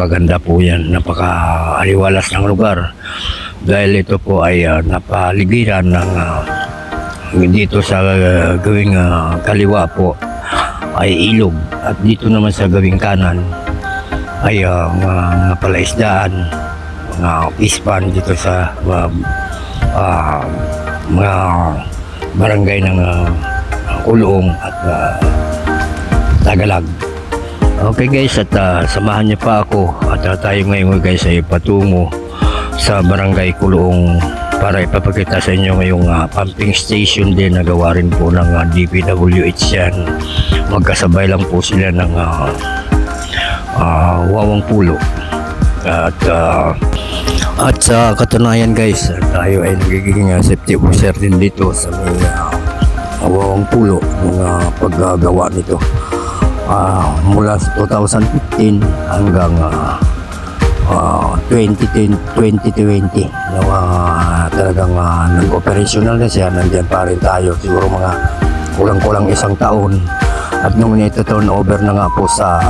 Maganda po yan, napakaliwalas ng lugar dahil ito po ay napaligiran ng dito sa gawing kaliwa po ay ilog at dito naman sa gawing kanan ay mga palaisdaan, mga ispan dito sa mga barangay ng Kulong at Tagalag. Okay guys, at samahan niyo pa ako at tayo ngayon guys ay patungo sa barangay Kulong para ipapakita sa inyo ngayong pumping station din na gawa rin po ng DPWH yan. Magkasabay lang po sila ng Wawang Pulo at sa katunayan guys, tayo ay nagiging safety officer din dito sa may Wawang Pulo ng paggagawa nito mula 2015 hanggang 2020 talagang nag-operational na siya. Nandiyan pa rin tayo siguro mga kulang-kulang isang taon at nung ito turnover na nga po sa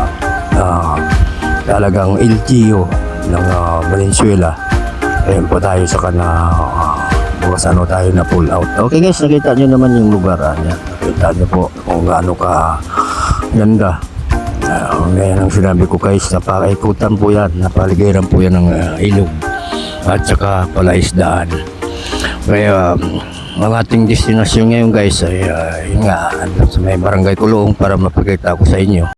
talagang LGU ng Valenzuela, ayun po tayo sa bukas tayo na pull out. Okay guys, nakita nyo naman yung lugar niya. Nakita nyo po kung gaano ka ganda. Ngayon ang sinabi ko guys, napakaikutan po yan, napaligiran po yan ng ilog at saka palaisdaan. Kaya ang ating destinasyon ngayon guys ay yun nga, sa may barangay Kulong para mapakita ko sa inyo